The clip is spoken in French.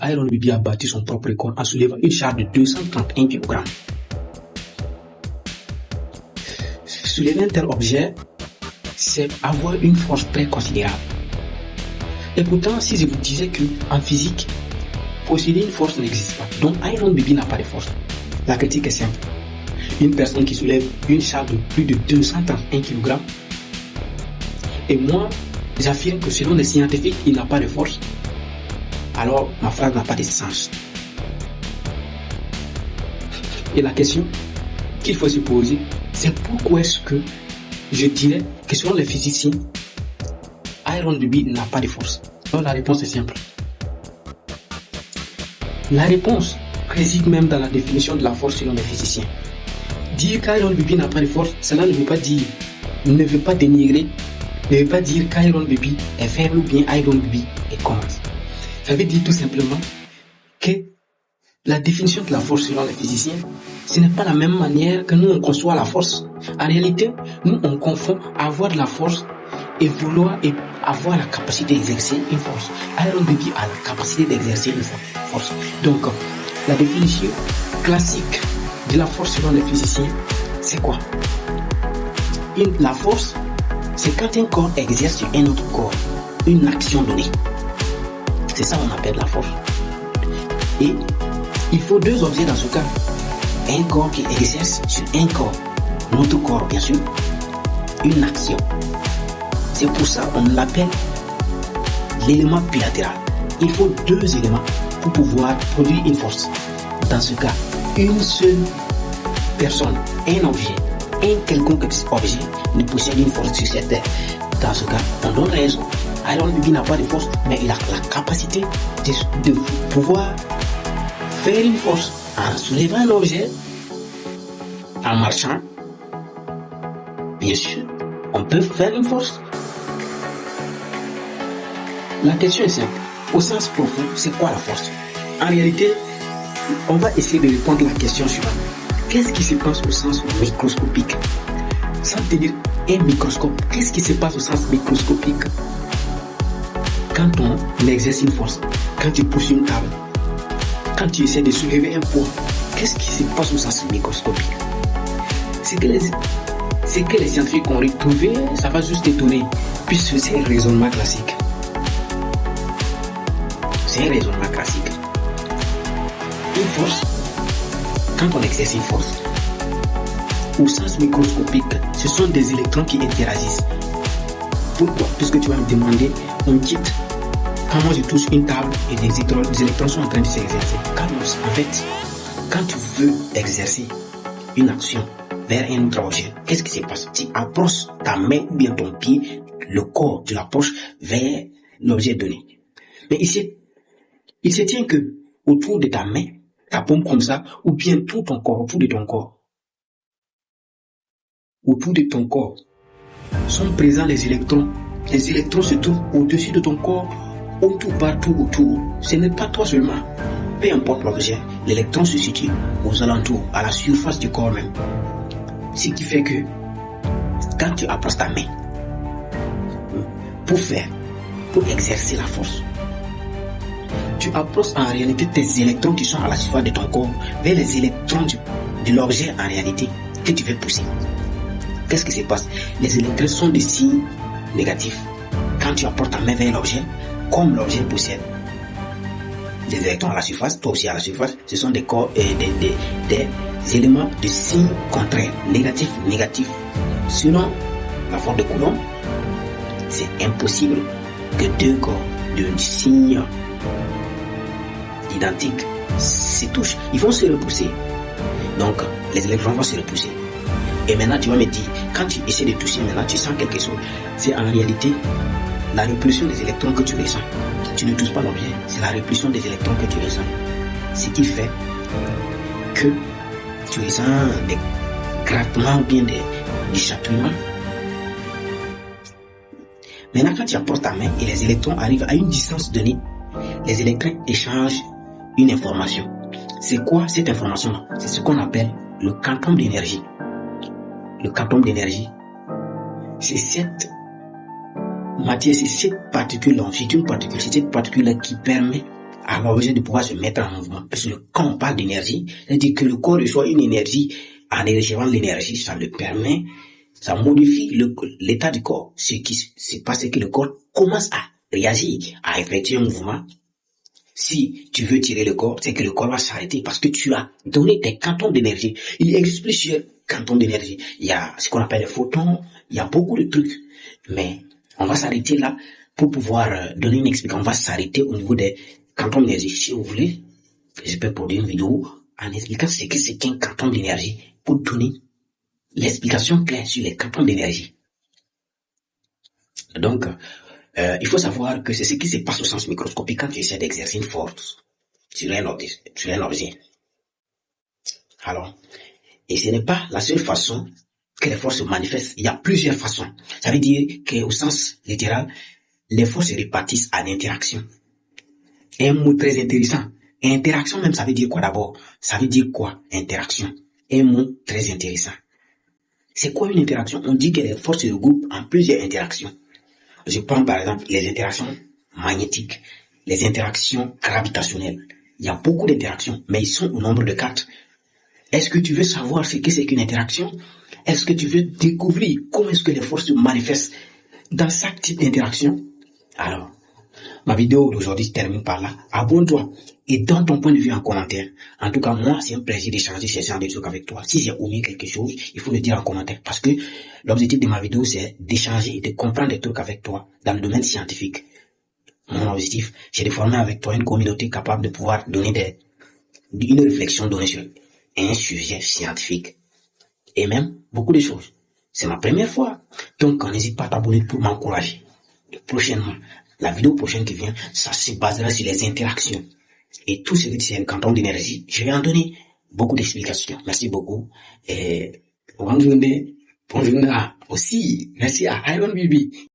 Iron Baby a battu son propre record en soulevant une charge de 231 kg. Soulever un tel objet, c'est avoir une force très considérable. Et pourtant, si je vous disais qu'en physique, posséder une force n'existe pas, donc Iron Baby n'a pas de force, la critique est simple. Une personne qui soulève une charge de plus de 231 kg, et moi, j'affirme que selon les scientifiques, il n'a pas de force, alors ma phrase n'a pas de sens. Et la question qu'il faut se poser, c'est pourquoi est-ce que je dirais que selon les physiciens, Iron Baby n'a pas de force. Donc la réponse est simple. La réponse réside même dans la définition de la force selon les physiciens. Dire qu'Iron Baby n'a pas de force, cela ne veut pas dénigrer, ne veut pas dire qu'Iron Baby est faible ou bien Iron Baby est con. Ça veut dire tout simplement que la définition de la force selon les physiciens, ce n'est pas la même manière que nous on conçoit la force. En réalité, nous on confond avoir de la force et vouloir et avoir la capacité d'exercer une force. Iron Baby a la capacité d'exercer une force. Donc, la définition classique de la force selon les physiciens, c'est quoi? La force, c'est quand un corps exerce sur un autre corps une action donnée. C'est ça qu'on appelle la force. Et il faut deux objets dans ce cas. Un corps qui exerce sur un corps, notre corps bien sûr, une action. C'est pour ça qu'on l'appelle l'élément bilatéral. Il faut deux éléments pour pouvoir produire une force. Dans ce cas, une seule personne, un objet, un quelconque objet ne possède une force sur cette terre. Dans ce cas, on donne raison. Iron Baby n'a pas de force, mais il a la capacité de pouvoir faire une force en soulevant un objet, en marchant. Bien sûr, on peut faire une force. La question est simple. Au sens profond, c'est quoi la force? En réalité, on va essayer de répondre à la question suivante. Qu'est-ce qui se passe au sens microscopique? Sans tenir un microscope, qu'est-ce qui se passe au sens microscopique? Quand on exerce une force, quand tu pousses une table, quand tu essaies de soulever un poids, qu'est-ce qui se passe au sens microscopique? C'est que les scientifiques ont retrouvé, ça va juste étonner, puisque c'est un raisonnement classique. C'est un raisonnement classique. Une force, quand on exerce une force, au sens microscopique, ce sont des électrons qui interagissent. Pourquoi? Puisque tu vas me demander, on quitte. Quand moi je touche une table et les électrons sont en train de s'exercer. En fait, quand tu veux exercer une action vers un autre objet, qu'est-ce qui se passe? Tu approches ta main ou bien ton pied, le corps, tu l'approches vers l'objet donné. Mais ici, il se tient que autour de ta main, ta paume comme ça, ou bien tout ton corps, autour de ton corps. Autour de ton corps sont présents les électrons. Les électrons se trouvent au-dessus de ton corps, autour, partout autour. Ce n'est pas toi seulement. Peu importe l'objet, l'électron se situe aux alentours, à la surface du corps même. Ce qui fait que quand tu approches ta main pour exercer la force, tu approches en réalité tes électrons qui sont à la surface de ton corps vers les électrons de l'objet en réalité que tu veux pousser. Qu'est-ce qui se passe? Les électrons sont des signes négatifs. Quand tu apportes ta main vers l'objet, comme l'objet possède des électrons à la surface, toi aussi à la surface, ce sont des corps et des éléments de signes contraires, négatifs. Selon la force de Coulomb, c'est impossible que deux corps de signes identiques se touchent. Ils vont se repousser. Donc, les électrons vont se repousser. Et maintenant, tu vas me dire, quand tu essaies de toucher, maintenant, tu sens quelque chose. C'est en réalité la répulsion des électrons que tu ressens. Tu ne touches pas l'objet, c'est la répulsion des électrons que tu ressens. Ce qui fait que tu ressens des grattements ou bien des chatouillements. Maintenant, quand tu apportes ta main et les électrons arrivent à une distance donnée, les électrons échangent une information. C'est quoi cette information-là? C'est ce qu'on appelle le quantum d'énergie. Le quantum d'énergie, c'est cette matière, c'est cette particule, c'est une particule, c'est cette particule qui permet avoir besoin de pouvoir se mettre en mouvement. Parce que quand on parle d'énergie, c'est-à-dire que le corps reçoit une énergie, en recevant l'énergie, ça le permet, ça modifie l'état du corps. Ce qui se passe, c'est que le corps commence à réagir, à effectuer un mouvement. Si tu veux tirer le corps, c'est que le corps va s'arrêter parce que tu as donné des quantums d'énergie. Il existe plusieurs quantums d'énergie. Il y a ce qu'on appelle les photons, il y a beaucoup de trucs. Mais on va s'arrêter là pour pouvoir donner une explication. On va s'arrêter au niveau des quantums d'énergie. Si vous voulez, je peux produire une vidéo en expliquant ce que c'est qu'un quantum d'énergie pour donner l'explication claire sur les quantums d'énergie. Donc, il faut savoir que c'est ce qui se passe au sens microscopique quand tu essaies d'exercer une force sur un objet. Alors, et ce n'est pas la seule façon que les forces se manifestent. Il y a plusieurs façons. Ça veut dire qu'au sens littéral, les forces se répartissent en interaction. Et un mot très intéressant. Interaction même, ça veut dire quoi d'abord? Ça veut dire quoi, interaction? Un mot très intéressant. C'est quoi une interaction? On dit que les forces se regroupent en plusieurs interactions. Je prends par exemple les interactions magnétiques, les interactions gravitationnelles. Il y a beaucoup d'interactions, mais ils sont au nombre de 4. Est-ce que tu veux savoir ce que c'est qu'une interaction? Est-ce que tu veux découvrir comment est-ce que les forces se manifestent dans chaque type d'interaction? Alors, ma vidéo d'aujourd'hui se termine par là. Abonne-toi et donne ton point de vue en commentaire. En tout cas, moi, c'est un plaisir d'échanger ces genre de trucs avec toi. Si j'ai omis quelque chose, il faut le dire en commentaire. Parce que l'objectif de ma vidéo, c'est d'échanger et de comprendre des trucs avec toi dans le domaine scientifique. Mon objectif, c'est de former avec toi une communauté capable de pouvoir donner une réflexion donnée sur un sujet scientifique. Et même beaucoup de choses. C'est ma première fois. Donc, n'hésite pas à t'abonner pour m'encourager. Prochainement, la vidéo prochaine qui vient, ça se basera sur les interactions. Et tout ce qui c'est un quantum d'énergie, je vais en donner beaucoup d'explications. Merci beaucoup. Et bonne journée aussi. Merci à Iron Bibi.